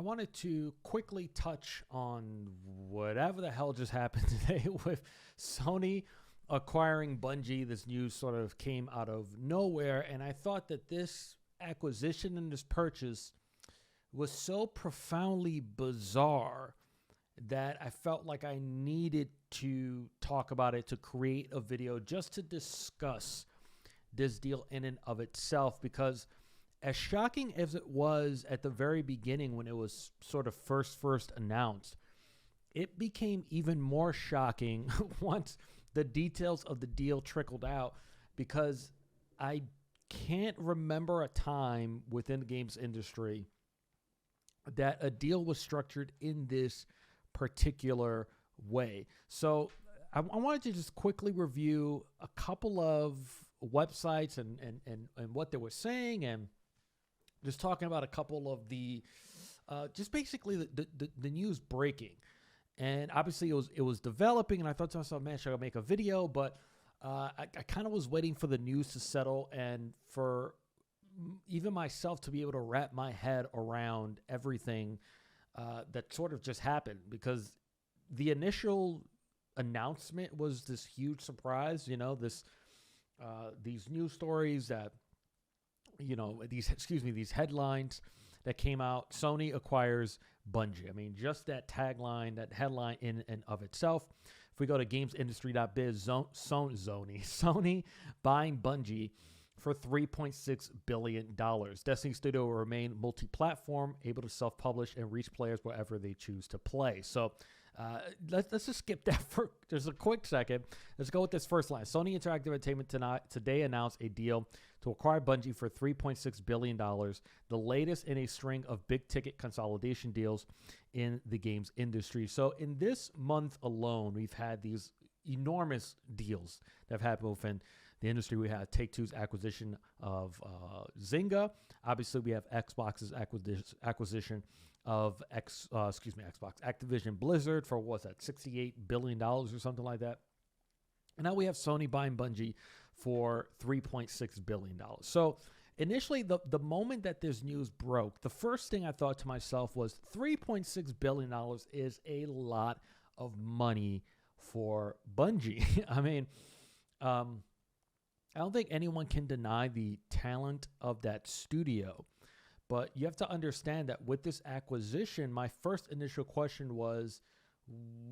wanted to quickly touch on whatever the hell just happened today with Sony acquiring Bungie. This news sort of came out of nowhere, and I thought that this acquisition and this purchase was so profoundly bizarre that I felt like I needed to talk about it, to create a video just to discuss this deal in and of itself, because as shocking as it was at the very beginning when it was sort of first announced, it became even more shocking once the details of the deal trickled out, because I can't remember a time within the games industry that a deal was structured in this particular way. So I wanted to just quickly review a couple of websites and what they were saying, and just talking about a couple of the just basically the news breaking. And obviously it was developing, and I thought to myself, man, should I make a video? But I kind of was waiting for the news to settle and for even myself to be able to wrap my head around everything that sort of just happened, because the initial announcement was this huge surprise. You know, these news stories that, you know, these headlines that came out. Sony acquires Bungie. I mean, just that tagline, that headline in and of itself. If we go to gamesindustry.biz, Sony buying Bungie for $3.6 billion. Destiny Studio will remain multi-platform, able to self-publish and reach players wherever they choose to play. So let's just skip that for just a quick second. Let's go with this first line. Sony Interactive Entertainment today announced a deal to acquire Bungie for $3.6 billion, the latest in a string of big-ticket consolidation deals in the games industry. So in this month alone, we've had these enormous deals that have happened within the industry. We had Take-Two's acquisition of Zynga. Obviously, we have Xbox's acquisition of Xbox Activision Blizzard for, what's that, $68 billion or something like that. And now we have Sony buying Bungie for $3.6 billion. So initially, the moment that this news broke, the first thing I thought to myself was $3.6 billion is a lot of money for Bungie. I mean, I don't think anyone can deny the talent of that studio. But you have to understand that with this acquisition, my first initial question was,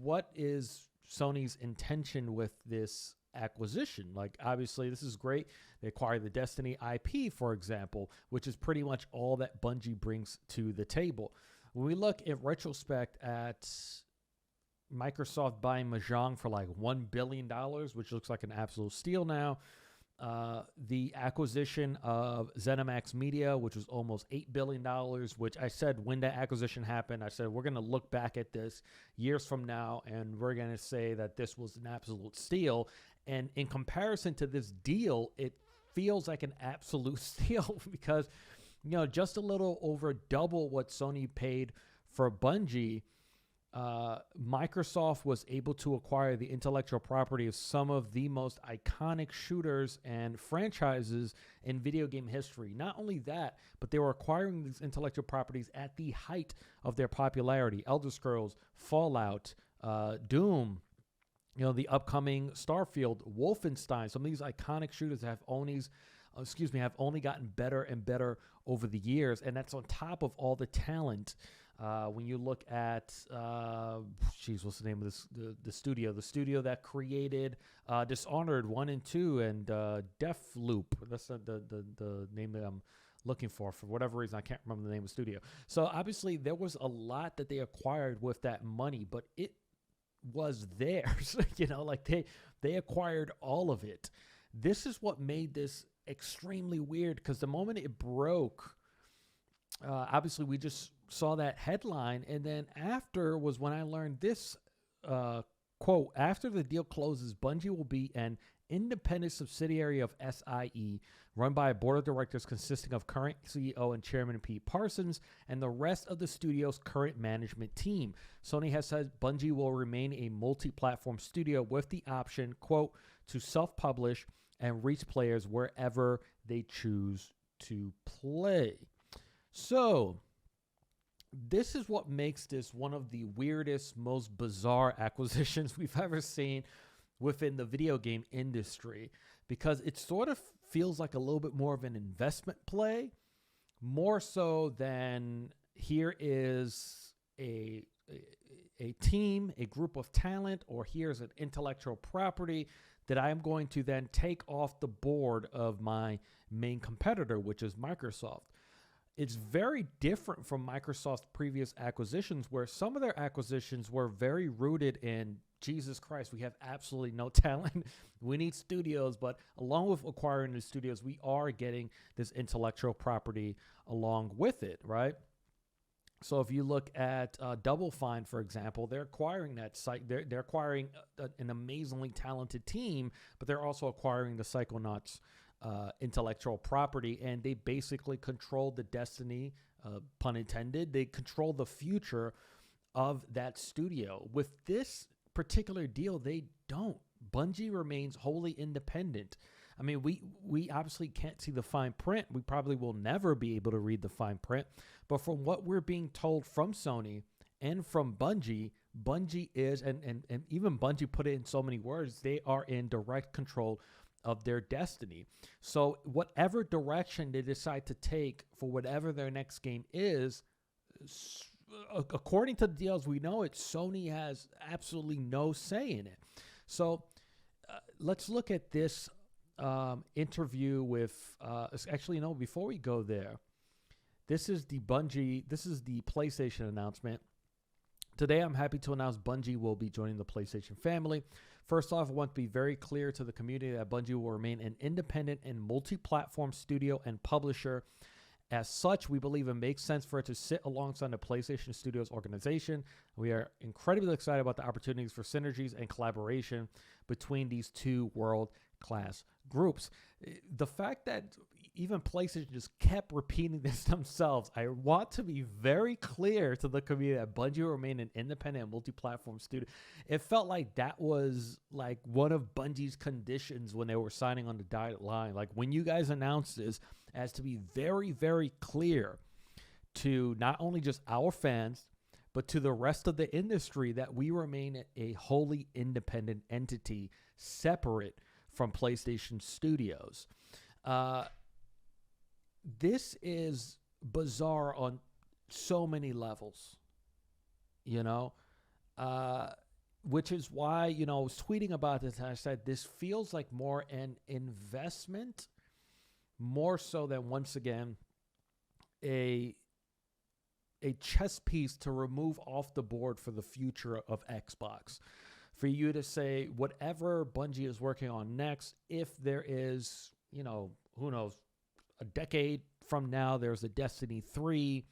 what is Sony's intention with this acquisition? Like, obviously, this is great. They acquired the Destiny IP, for example, which is pretty much all that Bungie brings to the table. When we look in retrospect at Microsoft buying Mahjong for like $1 billion, which looks like an absolute steal now. The acquisition of ZeniMax Media, which was almost $8 billion, which I said when that acquisition happened, I said, we're going to look back at this years from now, and we're going to say that this was an absolute steal. And in comparison to this deal, it feels like an absolute steal because, you know, just a little over double what Sony paid for Bungie. Microsoft was able to acquire the intellectual property of some of the most iconic shooters and franchises in video game history. Not only that, but they were acquiring these intellectual properties at the height of their popularity. Elder Scrolls, Fallout, Doom, you know, the upcoming Starfield, Wolfenstein. Some of these iconic shooters have only gotten better and better over the years, and that's on top of all the talent. When you look at, what's the name of this? The studio that created Dishonored 1 and 2 and Deathloop. That's the name that I'm looking for. For whatever reason, I can't remember the name of the studio. So obviously, there was a lot that they acquired with that money, but it was theirs. You know, like they acquired all of it. This is what made this extremely weird, because the moment it broke, obviously we just saw that headline, and then after was when I learned this quote: after the deal closes, Bungie will be an independent subsidiary of SIE, run by a board of directors consisting of current CEO and chairman Pete Parsons and the rest of the studio's current management team. Sony has said Bungie will remain a multi-platform studio with the option, quote, to self-publish and reach players wherever they choose to play. So this is what makes this one of the weirdest, most bizarre acquisitions we've ever seen within the video game industry, because it sort of feels like a little bit more of an investment play, more so than here is a team, a group of talent, or here's an intellectual property that I am going to then take off the board of my main competitor, which is Microsoft. It's very different from Microsoft's previous acquisitions, where some of their acquisitions were very rooted in, Jesus Christ, we have absolutely no talent. We need studios, but along with acquiring the studios, we are getting this intellectual property along with it, right? So if you look at Double Fine, for example, they're acquiring that site. They're acquiring an amazingly talented team, but they're also acquiring the Psychonauts intellectual property, and they basically control the destiny, pun intended. They control the future of that studio. With this particular deal, they don't. Bungie remains wholly independent. I mean, we obviously can't see the fine print. We probably will never be able to read the fine print. But from what we're being told from Sony and from Bungie, Bungie is, and even Bungie put it in so many words, they are in direct control of their destiny. So whatever direction they decide to take for whatever their next game is, according to the deals we know, Sony has absolutely no say in it. So let's look at this interview with, actually, no, before we go there, this is the PlayStation announcement. Today, I'm happy to announce Bungie will be joining the PlayStation family. First off, I want to be very clear to the community that Bungie will remain an independent and multi-platform studio and publisher. As such, we believe it makes sense for it to sit alongside the PlayStation Studios organization. We are incredibly excited about the opportunities for synergies and collaboration between these two world-class groups. The fact that even PlayStation just kept repeating this themselves, I want to be very clear to the community that Bungie will remain an independent and multi-platform studio. It felt like that was like one of Bungie's conditions when they were signing on the dotted line. Like, when you guys announced this, as to be very, very clear to not only just our fans, but to the rest of the industry, that we remain a wholly independent entity separate from PlayStation Studios. This is bizarre on so many levels, which is why, I was tweeting about this and I said, this feels like more an investment, more so than, once again, a chess piece to remove off the board for the future of Xbox. For you to say whatever Bungie is working on next, if there is, who knows, a decade from now, there's a Destiny 3.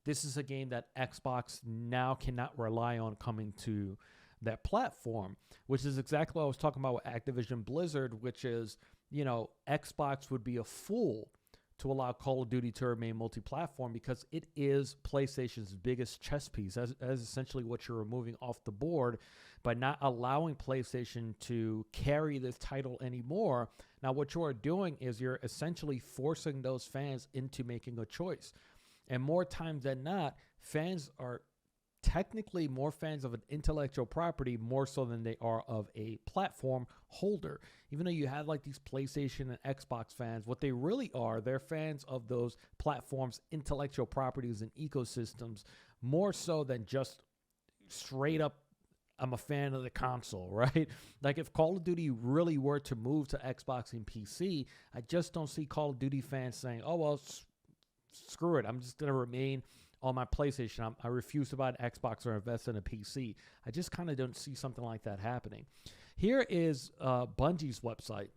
This is a game that Xbox now cannot rely on coming to that platform, which is exactly what I was talking about with Activision Blizzard, which is, Xbox would be a fool to allow Call of Duty to remain multi-platform, because it is PlayStation's biggest chess piece. As essentially what you're removing off the board by not allowing PlayStation to carry this title anymore. Now, what you are doing is you're essentially forcing those fans into making a choice. And more times than not, fans are technically more fans of an intellectual property more so than they are of a platform holder. Even though you have like these PlayStation and Xbox fans, what they really are, they're fans of those platforms, intellectual properties, and ecosystems, more so than just straight up, I'm a fan of the console, right? Like, if Call of Duty really were to move to Xbox and PC, I just don't see Call of Duty fans saying, oh, well, screw it, I'm just going to remain on my PlayStation. I refuse to buy an Xbox or invest in a PC. I just kind of don't see something like that happening. Here is Bungie's website,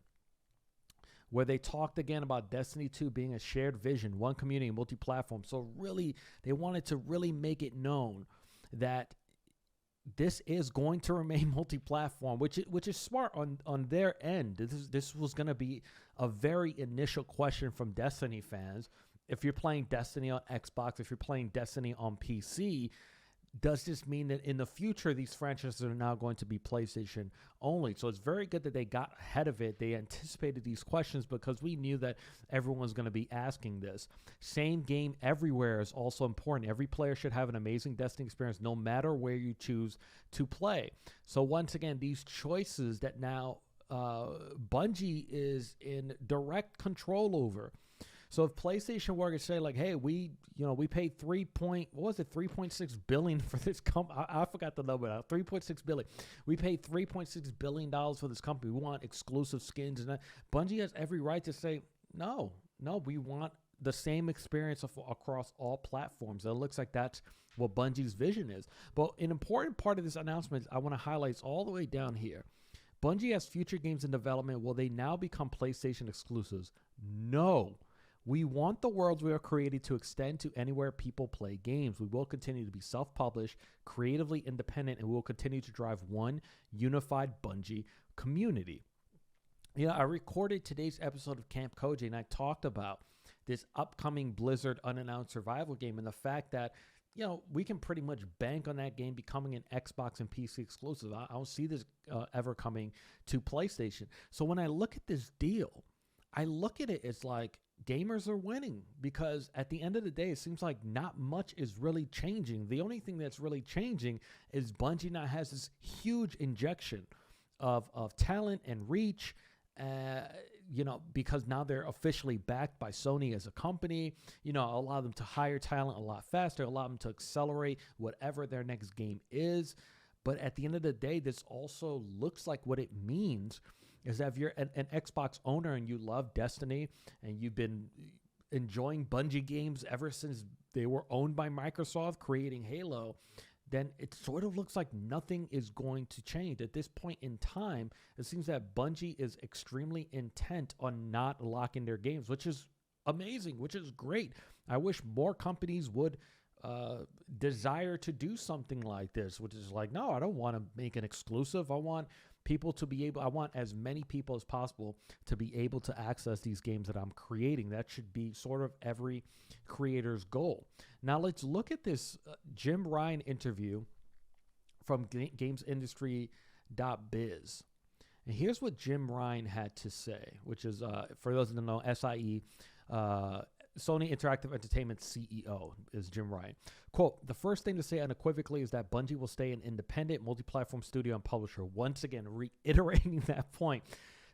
where they talked again about Destiny 2 being a shared vision, one community, multi-platform. So really, they wanted to really make it known that this is going to remain multi-platform, which is smart on their end. This was going to be a very initial question from Destiny fans. If you're playing Destiny on Xbox, if you're playing Destiny on PC, does this mean that in the future these franchises are now going to be PlayStation only? So it's very good that they got ahead of it. They anticipated these questions because we knew that everyone's going to be asking this. Same game everywhere is also important. Every player should have an amazing Destiny experience no matter where you choose to play. So once again, these choices that now Bungie is in direct control over. So if PlayStation were to say like, hey, we paid 3.6 billion for this company. I forgot the number now. 3.6 billion. We paid $3.6 billion for this company. We want exclusive skins and that. Bungie has every right to say, no, we want the same experience across all platforms. And it looks like that's what Bungie's vision is. But an important part of this announcement I want to highlight is all the way down here. Bungie has future games in development. Will they now become PlayStation exclusives? No. We want the worlds we are creating to extend to anywhere people play games. We will continue to be self-published, creatively independent, and we will continue to drive one unified Bungie community. I recorded today's episode of Camp Koji, and I talked about this upcoming Blizzard unannounced survival game and the fact that, we can pretty much bank on that game becoming an Xbox and PC exclusive. I don't see this ever coming to PlayStation. So when I look at this deal, I look at it as like, gamers are winning, because at the end of the day, it seems like not much is really changing. The only thing that's really changing is Bungie now has this huge injection of talent and reach, because now they're officially backed by Sony as a company, allow them to hire talent a lot faster, allow them to accelerate whatever their next game is. But at the end of the day, this also looks like what it means is that if you're an Xbox owner and you love Destiny and you've been enjoying Bungie games ever since they were owned by Microsoft, creating Halo, then it sort of looks like nothing is going to change. At this point in time, it seems that Bungie is extremely intent on not locking their games, which is amazing, which is great. I wish more companies would desire to do something like this, which is like, no, I don't want to make an exclusive. I want as many people as possible to be able to access these games that I'm creating. That should be sort of every creator's goal. Now let's look at this Jim Ryan interview from GamesIndustry.biz. And here's what Jim Ryan had to say, which is, for those who don't know, SIE, Sony Interactive Entertainment CEO is Jim Ryan. Quote, the first thing to say unequivocally is that Bungie will stay an independent multi-platform studio and publisher. Once again, reiterating that point.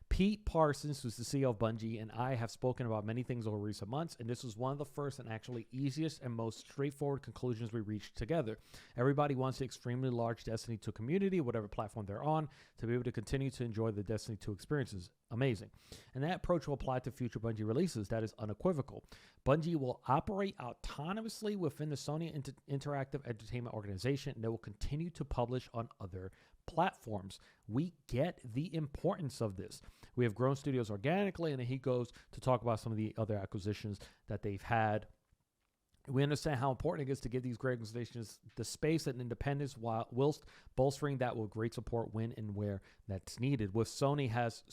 Pete Parsons, who's the CEO of Bungie, and I have spoken about many things over recent months, and this was one of the first and actually easiest and most straightforward conclusions we reached together. Everybody wants the extremely large Destiny 2 community, whatever platform they're on, to be able to continue to enjoy the Destiny 2 experiences. Amazing. And that approach will apply to future Bungie releases. That is unequivocal. Bungie will operate autonomously within the Sony Interactive Entertainment organization, and they will continue to publish on other platforms. We get the importance of this. We have grown studios organically, and then he goes to talk about some of the other acquisitions that they've had. We understand how important it is to give these great organizations the space and independence whilst bolstering that with great support when and where that's needed. What Sony has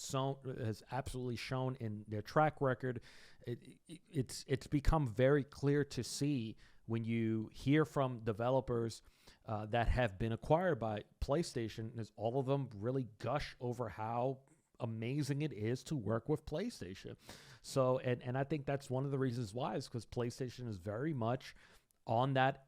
absolutely shown in their track record, it's become very clear to see when you hear from developers that have been acquired by PlayStation, is all of them really gush over how amazing it is to work with PlayStation. So, and I think that's one of the reasons why, is because PlayStation is very much on that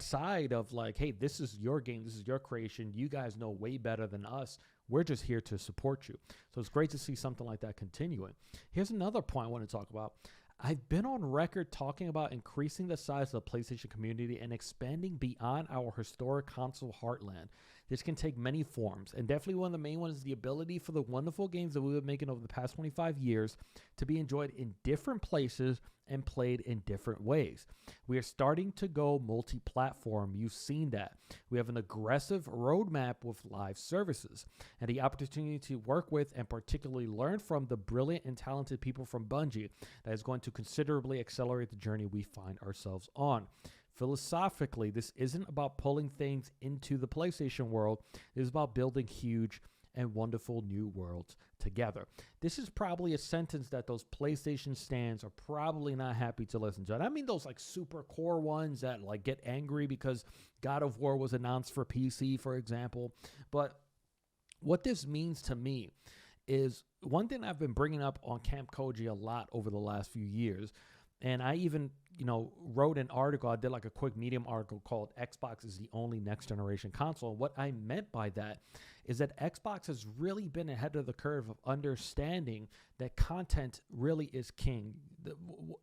side of like, hey, this is your game, this is your creation, you guys know way better than us. We're just here to support you. So it's great to see something like that continuing. Here's another point I want to talk about. I've been on record talking about increasing the size of the PlayStation community and expanding beyond our historic console heartland. This can take many forms, and definitely one of the main ones is the ability for the wonderful games that we've been making over the past 25 years to be enjoyed in different places and played in different ways. We are starting to go multi-platform. You've seen that. We have an aggressive roadmap with live services and the opportunity to work with and particularly learn from the brilliant and talented people from Bungie that is going to considerably accelerate the journey we find ourselves on. Philosophically, this isn't about pulling things into the PlayStation world. It is about building huge and wonderful new worlds together. This is probably a sentence that those PlayStation stands are probably not happy to listen to. And I mean those like super core ones that like get angry because God of War was announced for PC, for example. But what this means to me is one thing I've been bringing up on Camp Koji a lot over the last few years. And I even, wrote an article. I did like a quick Medium article called Xbox is the only next generation console. And what I meant by that is that Xbox has really been ahead of the curve of understanding that content really is king.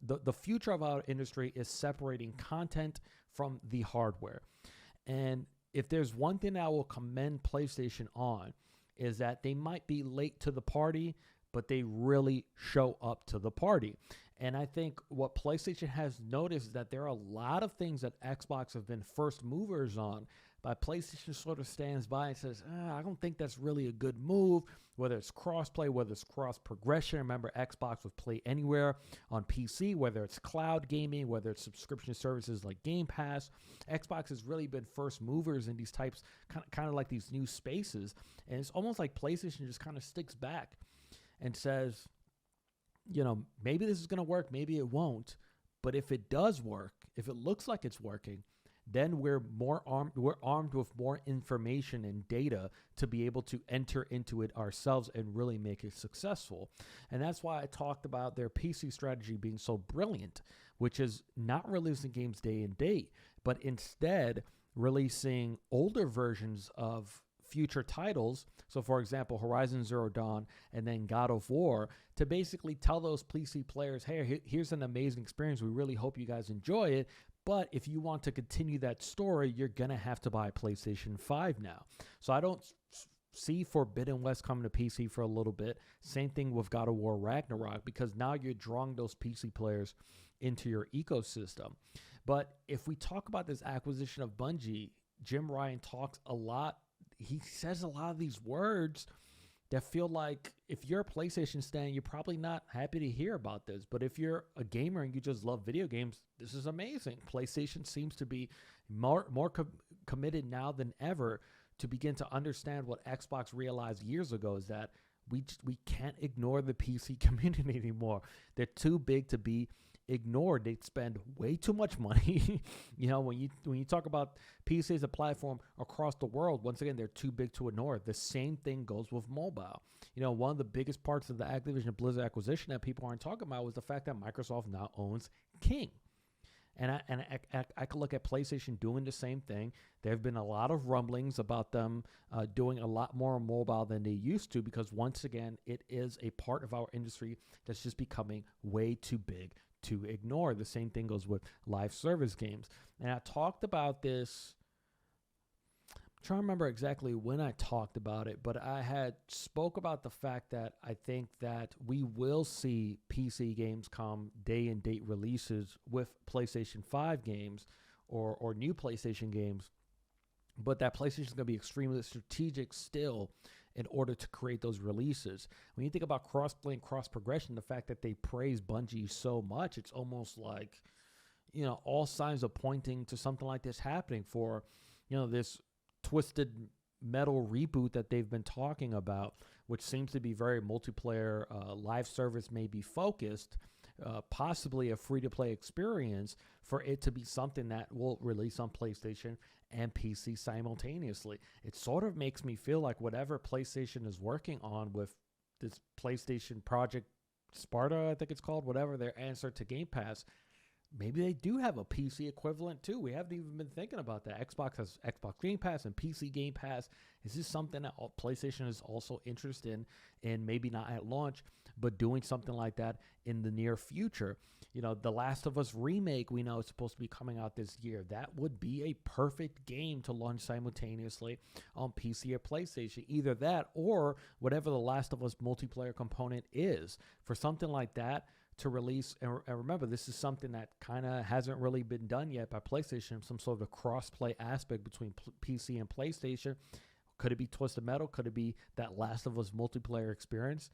The future of our industry is separating content from the hardware. And if there's one thing I will commend PlayStation on is that they might be late to the party, but they really show up to the party. And I think what PlayStation has noticed is that there are a lot of things that Xbox have been first movers on, but PlayStation sort of stands by and says, I don't think that's really a good move, whether it's cross-play, whether it's cross-progression. Remember, Xbox would play anywhere on PC, whether it's cloud gaming, whether it's subscription services like Game Pass. Xbox has really been first movers in these types, kind of like these new spaces. And it's almost like PlayStation just kind of sticks back and says, maybe this is going to work, maybe it won't. But if it does work, if it looks like it's working, then we're armed with more information and data to be able to enter into it ourselves and really make it successful. And that's why I talked about their PC strategy being so brilliant, which is not releasing games day and date, but instead releasing older versions of future titles. So for example, Horizon Zero Dawn and then God of War, to basically tell those PC players, hey, here's an amazing experience. We really hope you guys enjoy it. But if you want to continue that story, you're going to have to buy a PlayStation 5 now. So I don't see Forbidden West coming to PC for a little bit. Same thing with God of War Ragnarok, because now you're drawing those PC players into your ecosystem. But if we talk about this acquisition of Bungie, Jim Ryan talks a lot. He says a lot of these words that feel like if you're a PlayStation stan, you're probably not happy to hear about this. But if you're a gamer and you just love video games, this is amazing. PlayStation seems to be more committed now than ever to begin to understand what Xbox realized years ago, is that we can't ignore the PC community anymore. They're too big to be ignored. They spend way too much money. When you talk about PC as a platform across the world, once again, they're too big to ignore. The same thing goes with mobile. One of the biggest parts of the Activision Blizzard acquisition that people aren't talking about was the fact that Microsoft now owns King. And I could look at PlayStation doing the same thing. There have been a lot of rumblings about them doing a lot more on mobile than they used to, because once again, it is a part of our industry that's just becoming way too big to ignore. The same thing goes with live service games. And I talked about this, I'm trying to remember exactly when I talked about it, but I had spoke about the fact that I think that we will see PC games come day and date releases with PlayStation 5 games or new PlayStation games, but that PlayStation is going to be extremely strategic still in order to create those releases. When you think about cross-play and cross-progression, the fact that they praise Bungie so much, it's almost like, all signs are pointing to something like this happening for, this Twisted Metal reboot that they've been talking about, which seems to be very multiplayer, live service maybe focused, possibly a free-to-play experience, for it to be something that will release on PlayStation and PC simultaneously. It sort of makes me feel like whatever PlayStation is working on with this PlayStation Project Sparta, I think it's called, whatever their answer to Game Pass, maybe they do have a PC equivalent too. We haven't even been thinking about that. Xbox has Xbox Game Pass and PC Game Pass. Is this something that PlayStation is also interested in maybe not at launch, but doing something like that in the near future? The Last of Us remake, we know it's supposed to be coming out this year. That would be a perfect game to launch simultaneously on PC or PlayStation. Either that or whatever the Last of Us multiplayer component is. For something like that to release, and remember, this is something that kind of hasn't really been done yet by PlayStation, some sort of cross-play aspect between PC and PlayStation. Could it be Twisted Metal? Could it be that Last of Us multiplayer experience?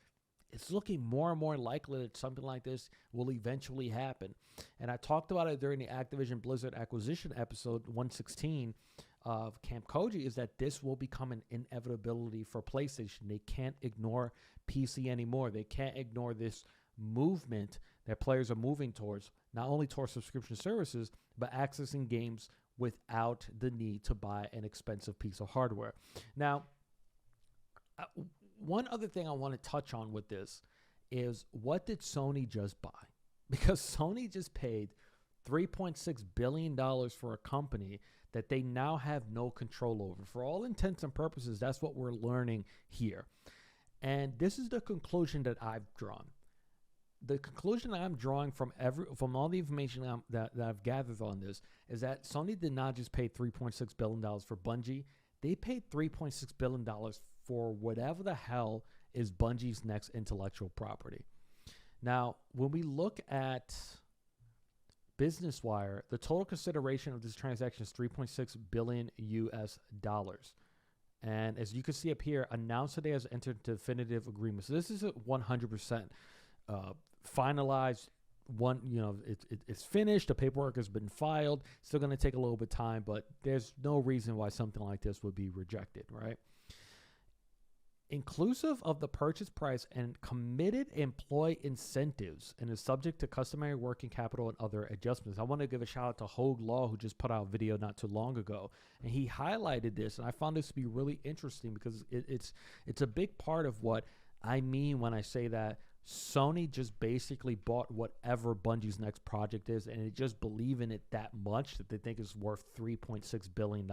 It's looking more and more likely that something like this will eventually happen. And I talked about it during the Activision Blizzard acquisition episode 116 of Camp Koji is that this will become an inevitability for PlayStation. They can't ignore PC anymore. They can't ignore this movement that players are moving towards, not only towards subscription services, but accessing games without the need to buy an expensive piece of hardware. Now, one other thing I want to touch on with this is, what did Sony just buy? Because Sony just paid $3.6 billion for a company that they now have no control over. For all intents and purposes, that's what we're learning here. And this is the conclusion that I've drawn. The conclusion I'm drawing from all the information that I've gathered on this is that Sony did not just pay $3.6 billion for Bungie. They paid $3.6 billion for whatever the hell is Bungie's next intellectual property. Now, when we look at Business Wire, the total consideration of this transaction is $3.6 billion US dollars. And as you can see up here, announced today has entered into definitive agreement. So this is a 100% finalized one. It's finished. The paperwork has been filed. Still going to take a little bit of time, but there's no reason why something like this would be rejected, right? Inclusive of the purchase price and committed employee incentives, and is subject to customary working capital and other adjustments. I want to give a shout out to Hogue Law, who just put out a video not too long ago, and he highlighted this, and I found this to be really interesting because it's a big part of what I mean when I say that Sony just basically bought whatever Bungie's next project is, and they just believe in it that much that they think it's worth $3.6 billion.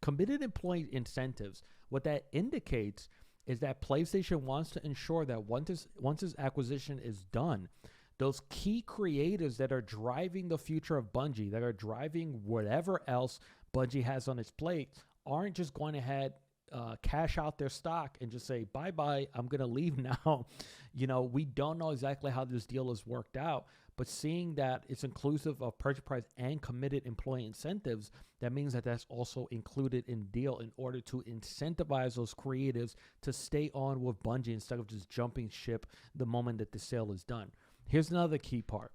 Committed employee incentives, what that indicates is that PlayStation wants to ensure that once this acquisition is done, those key creators that are driving the future of Bungie, that are driving whatever else Bungie has on its plate, aren't just going ahead, cash out their stock and just say, bye-bye, I'm going to leave now. We don't know exactly how this deal is worked out, but seeing that it's inclusive of purchase price and committed employee incentives, that means that that's also included in the deal in order to incentivize those creatives to stay on with Bungie instead of just jumping ship the moment that the sale is done. Here's another key part.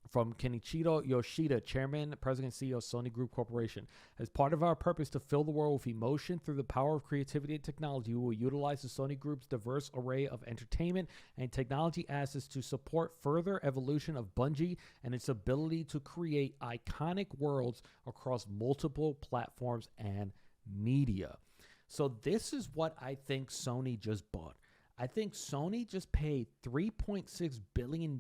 From Kenichiro Yoshida, Chairman, President, CEO of Sony Group Corporation. As part of our purpose to fill the world with emotion through the power of creativity and technology, we will utilize the Sony Group's diverse array of entertainment and technology assets to support further evolution of Bungie and its ability to create iconic worlds across multiple platforms and media. So this is what I think Sony just bought. I think Sony just paid $3.6 billion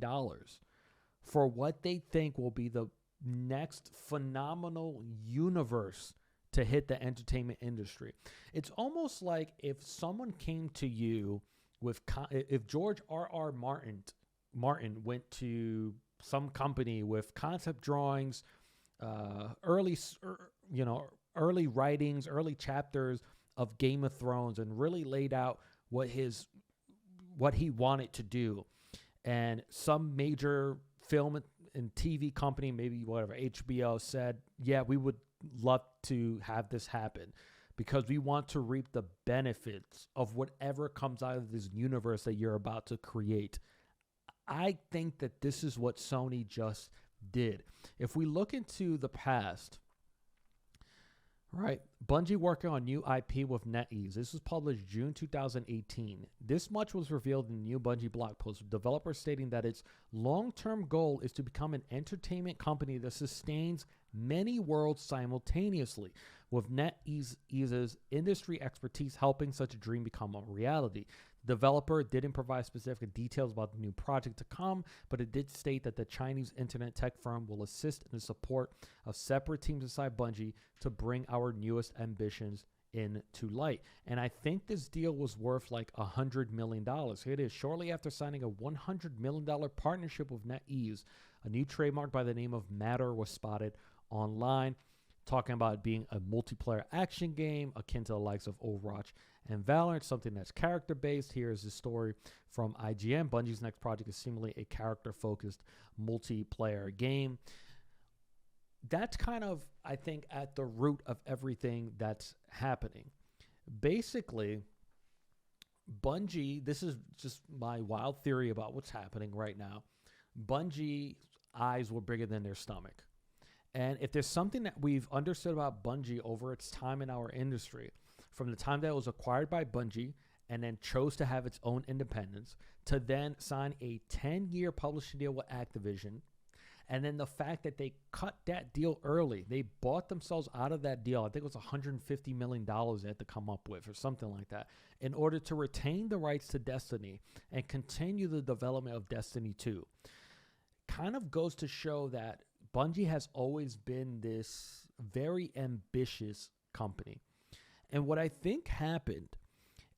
for what they think will be the next phenomenal universe to hit the entertainment industry. It's almost like if someone came to you with, if George R.R. Martin went to some company with concept drawings, early writings, early chapters of Game of Thrones, and really laid out what he wanted to do, and some major film and TV company, maybe whatever, HBO, said, yeah, we would love to have this happen because we want to reap the benefits of whatever comes out of this universe that you're about to create. I think that this is what Sony just did. If we look into the past, right, Bungie working on new IP with NetEase. This was published June 2018. This much was revealed in the new Bungie blog post, with developers stating that its long-term goal is to become an entertainment company that sustains many worlds simultaneously, with NetEase's industry expertise helping such a dream become a reality. The developer didn't provide specific details about the new project to come, but it did state that the Chinese internet tech firm will assist in the support of separate teams inside Bungie to bring our newest ambitions into light. And I think this deal was worth like $100 million. Here it is. Shortly after signing a $100 million partnership with NetEase, a new trademark by the name of Matter was spotted online, talking about it being a multiplayer action game akin to the likes of Overwatch and Valorant, something that's character-based. Here is the story from IGN. Bungie's next project is seemingly a character-focused multiplayer game. That's kind of, I think, at the root of everything that's happening. Basically, Bungie, this is just my wild theory about what's happening right now. Bungie's eyes were bigger than their stomach. And if there's something that we've understood about Bungie over its time in our industry, from the time that it was acquired by Bungie and then chose to have its own independence, to then sign a 10-year publishing deal with Activision, and then the fact that they cut that deal early, they bought themselves out of that deal. I think it was $150 million they had to come up with or something like that in order to retain the rights to Destiny and continue the development of Destiny 2. Kind of goes to show that Bungie has always been this very ambitious company. And what I think happened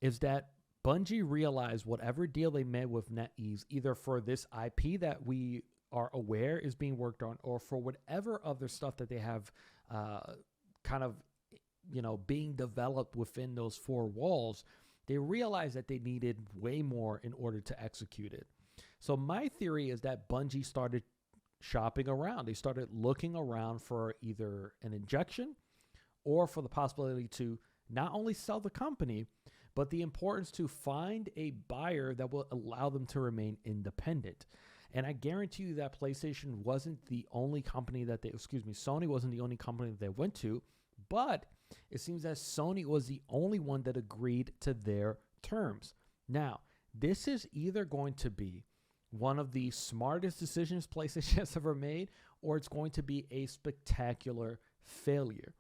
is that Bungie realized whatever deal they made with NetEase, either for this IP that we are aware is being worked on, or for whatever other stuff that they have being developed within those four walls, they realized that they needed way more in order to execute it. So my theory is that Bungie started shopping around. They started looking around for either an injection or for the possibility to not only sell the company, but the importance to find a buyer that will allow them to remain independent. And I guarantee you that PlayStation wasn't the only company that Sony wasn't the only company that they went to, but it seems that Sony was the only one that agreed to their terms. Now, this is either going to be one of the smartest decisions PlayStation has ever made, or it's going to be a spectacular failure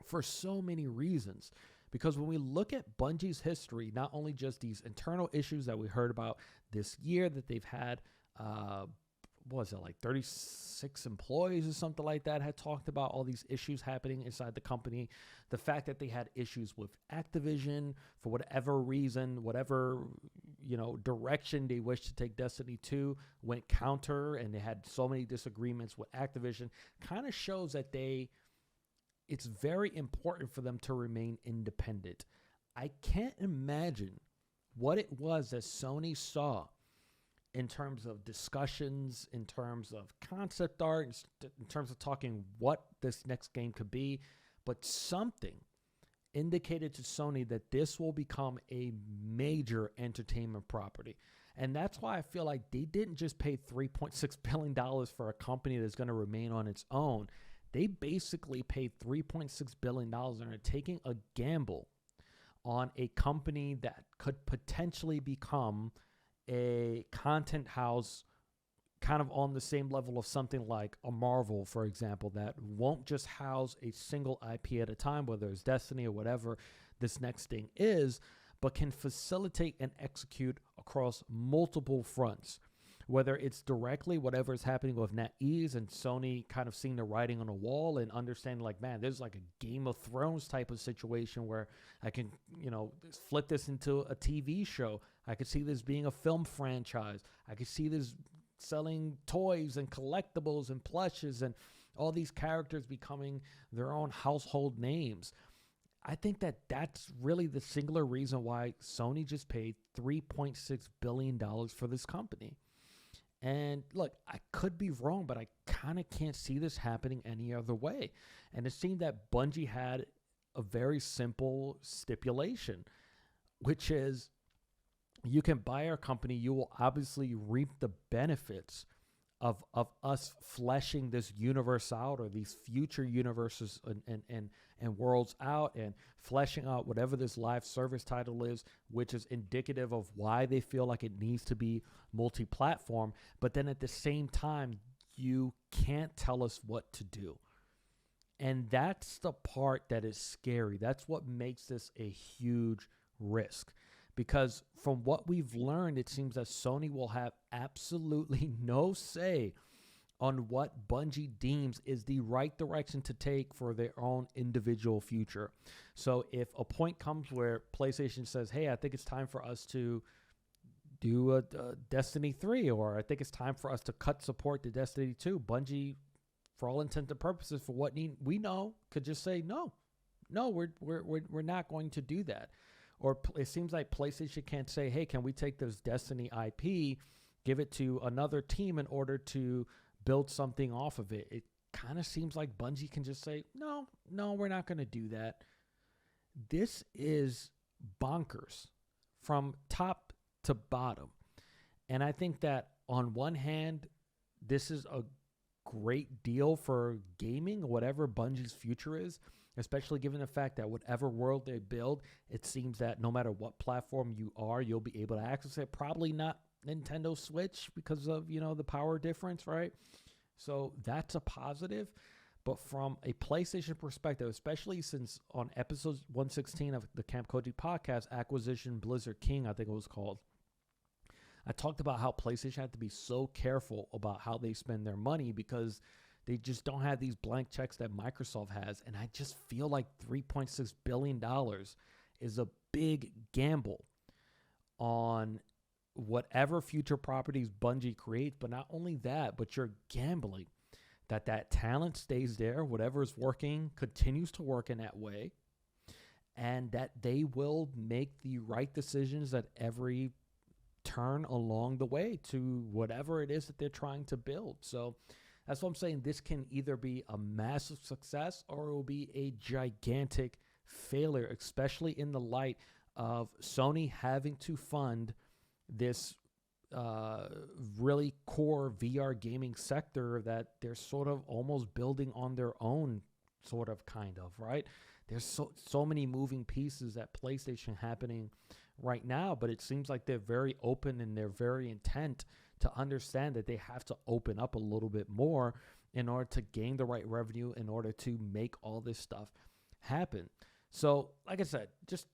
for so many reasons. Because when we look at Bungie's history, not only just these internal issues that we heard about this year that they've had, 36 employees or something like that had talked about all these issues happening inside the company. The fact that they had issues with Activision for whatever reason, whatever, direction they wished to take Destiny 2 went counter, and they had so many disagreements with Activision, kind of shows that it's very important for them to remain independent. I can't imagine what it was that Sony saw in terms of discussions, in terms of concept art, in terms of talking what this next game could be, but something indicated to Sony that this will become a major entertainment property. And that's why I feel like they didn't just pay $3.6 billion for a company that's going to remain on its own. They basically paid $3.6 billion and are taking a gamble on a company that could potentially become a content house kind of on the same level of something like a Marvel, for example, that won't just house a single IP at a time, whether it's Destiny or whatever this next thing is, but can facilitate and execute across multiple fronts. Whether it's directly whatever is happening with NetEase and Sony kind of seeing the writing on the wall and understanding like, man, there's like a Game of Thrones type of situation where I can, flip this into a TV show. I could see this being a film franchise. I could see this selling toys and collectibles and plushes and all these characters becoming their own household names. I think that that's really the singular reason why Sony just paid $3.6 billion for this company. And look, I could be wrong, but I kind of can't see this happening any other way. And it seemed that Bungie had a very simple stipulation, which is you can buy our company. You will obviously reap the benefits of us fleshing this universe out, or these future universes and worlds out, and fleshing out whatever this live service title is, which is indicative of why they feel like it needs to be multi-platform. But then at the same time, you can't tell us what to do. And that's the part that is scary. That's what makes this a huge risk. Because from what we've learned, it seems that Sony will have absolutely no say on what Bungie deems is the right direction to take for their own individual future. So if a point comes where PlayStation says, hey, I think it's time for us to do a Destiny 3, or I think it's time for us to cut support to Destiny 2, Bungie, for all intents and purposes, for what we know, could just say, no, we're not going to do that. Or it seems like PlayStation can't say, hey, can we take this Destiny IP, give it to another team in order to build something off of it. It kind of seems like Bungie can just say, no, we're not going to do that. This is bonkers from top to bottom. And I think that on one hand, this is a great deal for gaming, whatever Bungie's future is, especially given the fact that whatever world they build, it seems that no matter what platform you are, you'll be able to access it. Probably not Nintendo Switch because of, the power difference, right? So that's a positive. But from a PlayStation perspective, especially since on episode 116 of the Camp Koji podcast, Acquisition Blizzard King, I think it was called, I talked about how PlayStation had to be so careful about how they spend their money because they just don't have these blank checks that Microsoft has. And I just feel like $3.6 billion is a big gamble on whatever future properties Bungie creates. But not only that, but you're gambling that talent stays there, whatever is working continues to work in that way, and that they will make the right decisions at every turn along the way to whatever it is that they're trying to build. So that's what I'm saying. This can either be a massive success or it will be a gigantic failure, especially in the light of Sony having to fund this really core VR gaming sector that they're sort of almost building on their own, sort of, kind of, right? There's so many moving pieces at PlayStation happening right now, but it seems like they're very open and they're very intent to understand that they have to open up a little bit more in order to gain the right revenue, in order to make all this stuff happen. So, like I said, just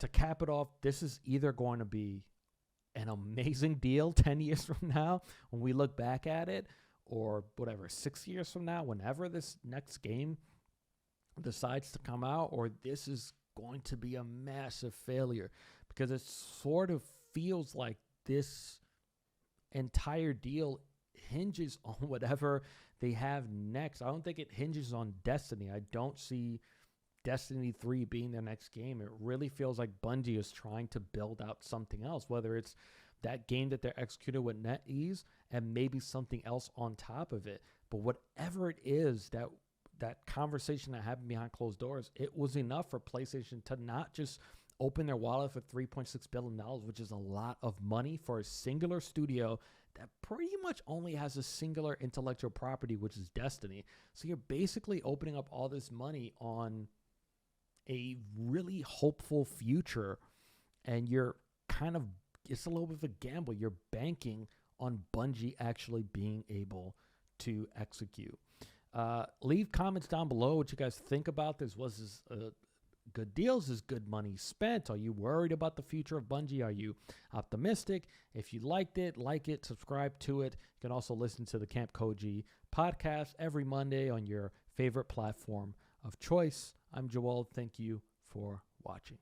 to cap it off, this is either going to be an amazing deal 10 years from now when we look back at it, or whatever, 6 years from now, whenever this next game decides to come out, or this is going to be a massive failure, because it sort of feels like this entire deal hinges on whatever they have next. I don't think it hinges on Destiny. I don't see Destiny 3 being their next game. It really feels like Bungie is trying to build out something else, whether it's that game that they're executing with NetEase and maybe something else on top of it. But whatever it is, that conversation that happened behind closed doors, it was enough for PlayStation to not just open their wallet for $3.6 billion, which is a lot of money for a singular studio that pretty much only has a singular intellectual property, which is Destiny. So you're basically opening up all this money on a really hopeful future, and you're kind of, it's a little bit of a gamble. You're banking on Bungie actually being able to execute. Leave comments down below what you guys think about this. Was this good deals? Is good money spent? Are you worried about the future of Bungie? Are you optimistic? If you liked it, like it, subscribe to it. You can also listen to the Camp Koji podcast every Monday on your favorite platform of choice. I'm Joel. Thank you for watching.